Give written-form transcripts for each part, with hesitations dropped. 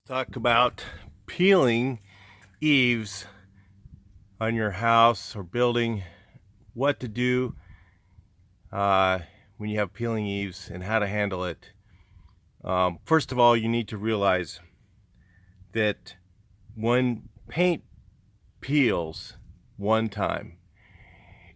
Talk about peeling eaves on your house or building, what to do uh, when you have peeling eaves and how to handle it. First of all, you need to realize that when paint peels one time,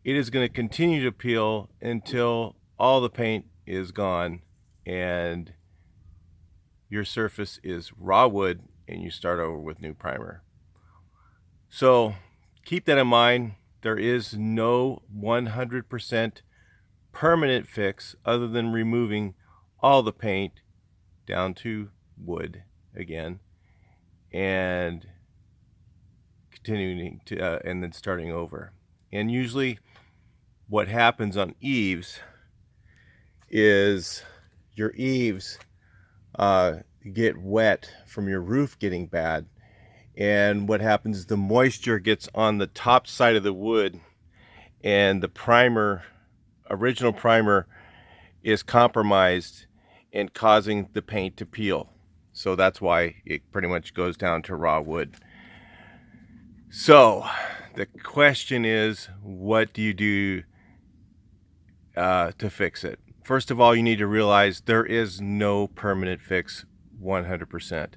it is going to continue to peel until all the paint is gone and your surface is raw wood and you start over with new primer. So keep that in mind. There is no 100% permanent fix other than removing all the paint down to wood again and continuing to and then starting over. And usually what happens on eaves is your eaves get wet from your roof getting bad. And what happens is the moisture gets on the top side of the wood and the primer, original primer, is compromised and causing the paint to peel. So that's why it pretty much goes down to raw wood. So the question is, what do you do to fix it? First of all, you need to realize there is no permanent fix 100%.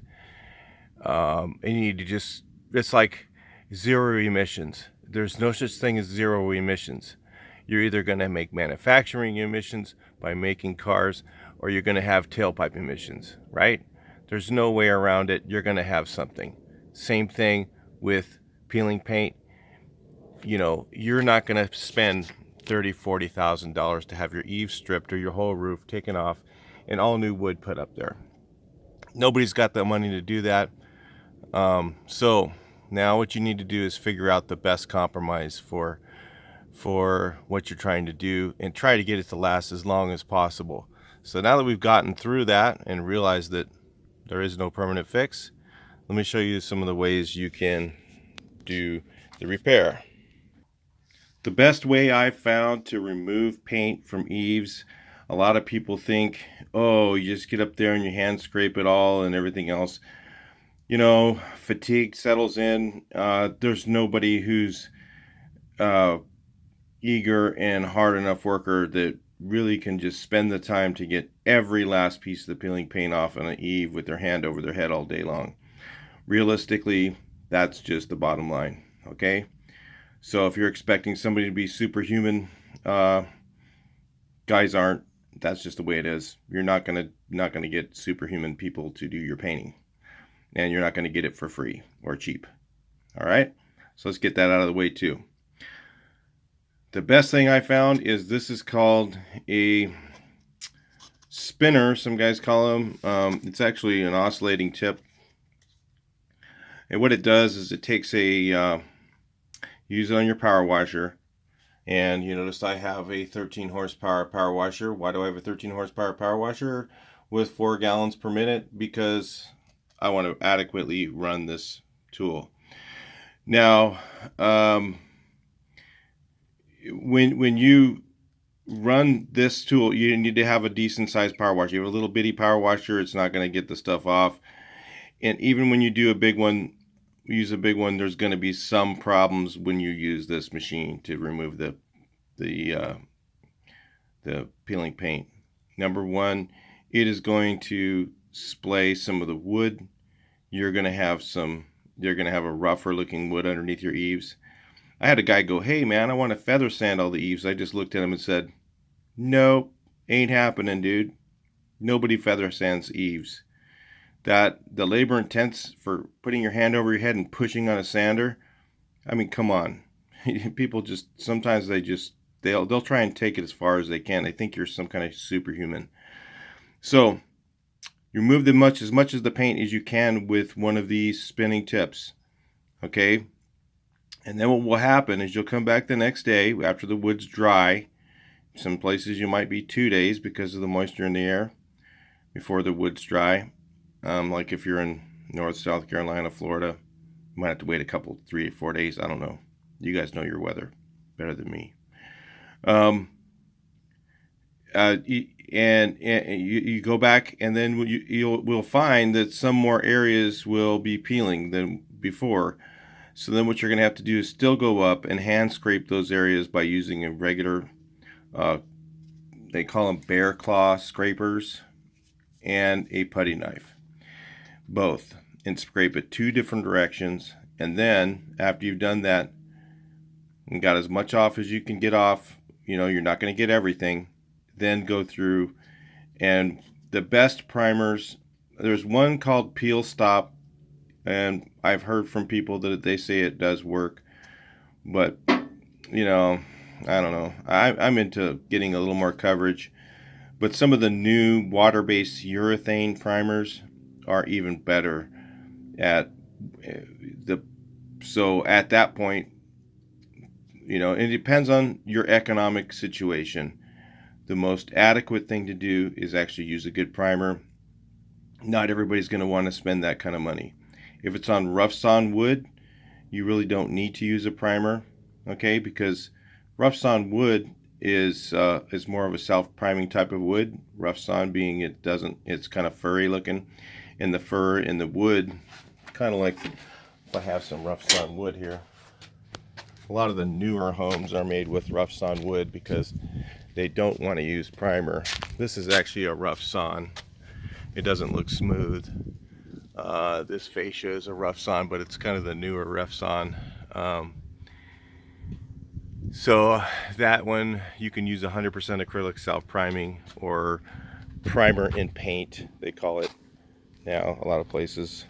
And you need to just, it's like zero emissions. There's no such thing as zero emissions. You're either going to make manufacturing emissions by making cars, or you're going to have tailpipe emissions, right? There's no way around it. You're going to have something. Same thing with peeling paint. You know, you're not going to spend $30,000-$40,000 to have your eaves stripped or your whole roof taken off and all new wood put up there. Nobody's got the money to do that. So now what you need to do is figure out the best compromise for what you're trying to do and try to get it to last as long as possible. So now that we've gotten through that and realized that there is no permanent fix, let me show you some of the ways you can do the repair. The best way I've found to remove paint from eaves, a lot of people think, oh, you just get up there and your hand scrape it all and everything else. You know, fatigue settles in. There's nobody who's eager and hard enough worker that really can just spend the time to get every last piece of the peeling paint off on an eave with their hand over their head all day long. Realistically, that's just the bottom line, okay? So if you're expecting somebody to be superhuman, guys aren't. That's just the way it is. You're not gonna get superhuman people to do your painting, and you're not gonna get it for free or cheap. All right, so let's get that out of the way too. The best thing I found is this is called a spinner. Some guys call them. It's actually an oscillating tip, and what it does is it takes a use it on your power washer. And you notice I have a 13 horsepower power washer. Why do I have a 13 horsepower power washer with 4 gallons per minute? Because I want to adequately run this tool. Now, when you run this tool, you need to have a decent sized power washer. You have a little bitty power washer, it's not going to get the stuff off. And even when you do a big one, use a big one, there's going to be some problems when you use this machine to remove the peeling paint. Number one, it is going to splay some of the wood. You're going to have a rougher looking wood underneath your eaves. I had a guy go, hey man, I want to feather sand all the eaves. I just looked at him and said, nope, ain't happening, dude. Nobody feather sands eaves. That the labor intense for putting your hand over your head and pushing on a sander, I mean, come on. People just sometimes they'll try and take it as far as they can. They think you're some kind of superhuman. So you remove as much as the paint as you can with one of these spinning tips, okay? And then what will happen is you'll come back the next day after the wood's dry. Some places you might be 2 days because of the moisture in the air before the wood's dry. Like if you're in North, South Carolina, Florida, you might have to wait a couple, 3 or 4 days. I don't know. You guys know your weather better than me. and you go back, and then will find that some more areas will be peeling than before. So then what you're going to have to do is still go up and hand scrape those areas by using a regular, uh, they call them bear claw scrapers, and a putty knife, both, and scrape it two different directions. And then after you've done that and got as much off as you can get off, you're not going to get everything, then go through. And the best primers, there's one called Peel Stop, and I've heard from people that they say it does work, but I don't know. I'm into getting a little more coverage, but some of the new water-based urethane primers are even better at the. So at that point, it depends on your economic situation. The most adequate thing to do is actually use a good primer. Not everybody's going to want to spend that kind of money. If it's on rough sawn wood, you really don't need to use a primer, okay? Because rough sawn wood is more of a self-priming type of wood. Rough sawn being it's kind of furry looking, and the fur in the wood, kind of like, if I have some rough sawn wood here. A lot of the newer homes are made with rough sawn wood because they don't want to use primer. This is actually a rough sawn. It doesn't look smooth. This fascia is a rough sawn, but it's kind of the newer rough sawn. So that one, you can use 100% acrylic self-priming, or primer in paint, they call it now, a lot of places.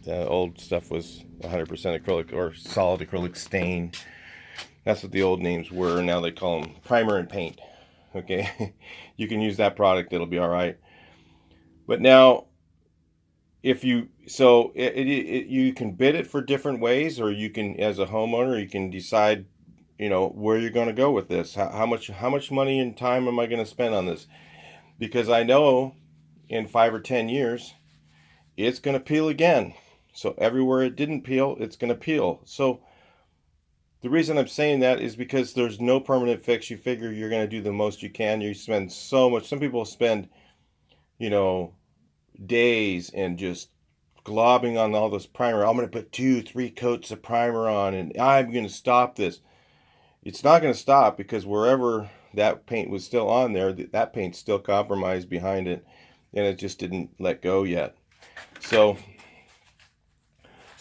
The old stuff was 100% acrylic or solid acrylic stain. That's what the old names were. Now they call them primer and paint. Okay, you can use that product; it'll be all right. But now, if you you can bid it for different ways, or you can, as a homeowner, you can decide, where you're going to go with this. How much money and time am I going to spend on this? Because I know in 5 or 10 years, it's going to peel again. So everywhere it didn't peel, it's going to peel. So the reason I'm saying that is because there's no permanent fix. You figure you're going to do the most you can. You spend so much. Some people spend, days and just globbing on all this primer. I'm going to put 2-3 coats of primer on, and I'm going to stop this. It's not going to stop, because wherever that paint was still on there, that paint's still compromised behind it, and it just didn't let go yet. So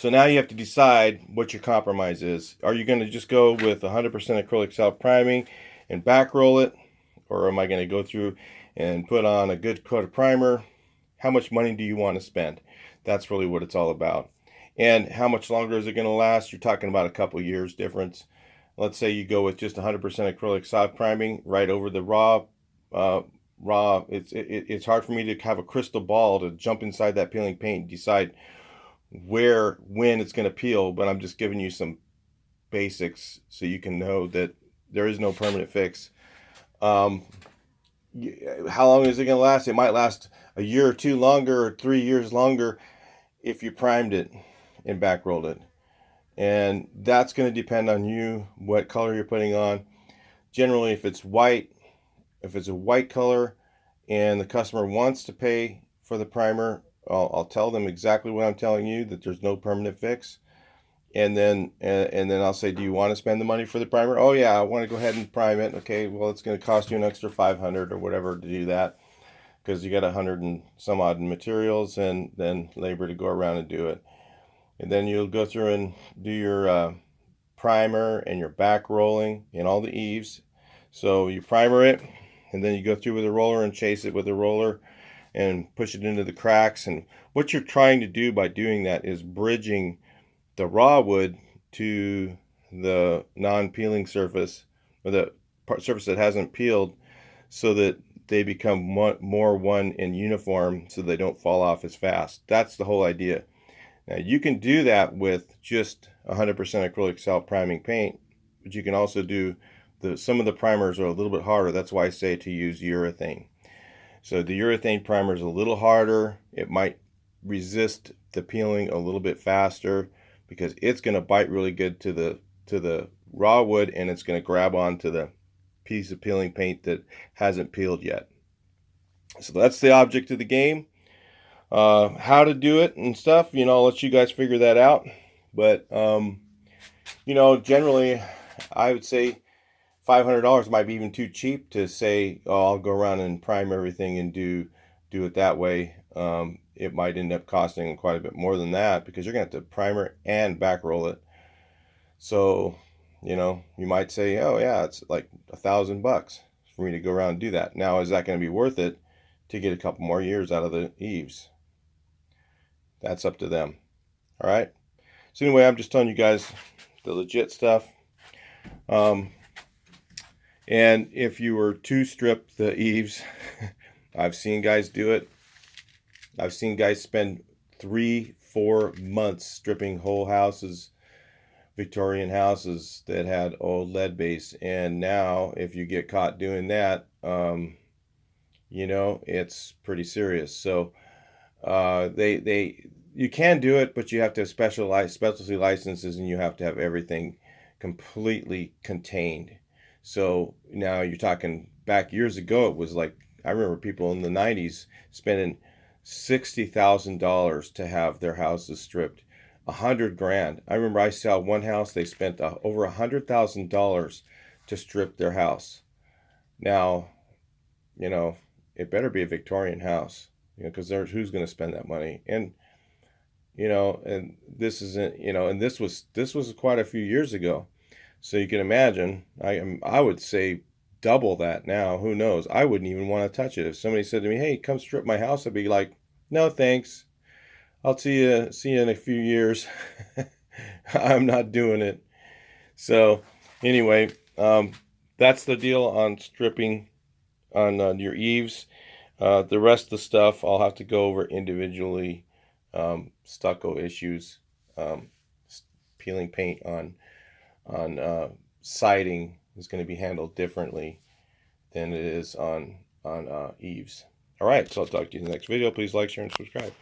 now you have to decide what your compromise is. Are you going to just go with 100% acrylic self-priming and back roll it? Or am I going to go through and put on a good coat of primer? How much money do you want to spend? That's really what it's all about. And how much longer is it going to last? You're talking about a couple years difference. Let's say you go with just 100% acrylic self-priming right over the raw. It's hard for me to have a crystal ball to jump inside that peeling paint and decide when it's going to peel, but I'm just giving you some basics so you can know that there is no permanent fix. How long is it going to last? It might last a year or two longer, or 3 years longer, if you primed it and back rolled it. And that's going to depend on you, what color you're putting on. Generally, if it's a white color and the customer wants to pay for the primer, I'll tell them exactly what I'm telling you, that there's no permanent fix. And then I'll say, do you want to spend the money for the primer? Oh yeah, I want to go ahead and prime it. Okay, well, it's going to cost you an extra $500 or whatever to do that, because you got 100 and some odd materials and then labor to go around and do it. And then you'll go through and do your primer and your back rolling and all the eaves. So you primer it, and then you go through with a roller and chase it with a roller and push it into the cracks. And what you're trying to do by doing that is bridging the raw wood to the non-peeling surface, or the surface that hasn't peeled, so that they become more one and uniform, so they don't fall off as fast. That's the whole idea. Now, you can do that with just 100% acrylic self-priming paint, but you can also do some of the primers are a little bit harder. That's why I say to use urethane. So the urethane primer is a little harder. It might resist the peeling a little bit faster, because it's going to bite really good to the raw wood, and it's going to grab onto the piece of peeling paint that hasn't peeled yet. So that's the object of the game. How to do it and stuff, I'll let you guys figure that out. But generally, I would say $500 might be even too cheap to say, oh, I'll go around and prime everything and do it that way. It might end up costing quite a bit more than that, because you're gonna have to primer and back roll it. So, you might say, oh yeah, it's like $1,000 for me to go around and do that. Now, is that going to be worth it to get a couple more years out of the Eaves? That's up to them. All right. So anyway, I'm just telling you guys the legit stuff. And if you were to strip the Eaves, I've seen guys do it. I've seen guys spend 3-4 months stripping whole houses, Victorian houses that had old lead base. And now if you get caught doing that, it's pretty serious. So you can do it, but you have to have specialty licenses, and you have to have everything completely contained. So now you're talking back years ago, it was like, I remember people in the 90s spending $60,000 to have their houses stripped. $100,000. I remember I saw one house, they spent over $100,000 to strip their house. Now, it better be a Victorian house, because who's going to spend that money? And and this isn't, and this was quite a few years ago. So you can imagine, I would say double that now. Who knows? I wouldn't even want to touch it. If somebody said to me, "Hey, come strip my house," I'd be like, "No, thanks. I'll see you in a few years." I'm not doing it. So anyway, that's the deal on stripping on your Eaves. The rest of the stuff I'll have to go over individually. Stucco issues, peeling paint on siding is going to be handled differently than it is on Eaves. All right, so I'll talk to you in the next video. Please like, share, and subscribe.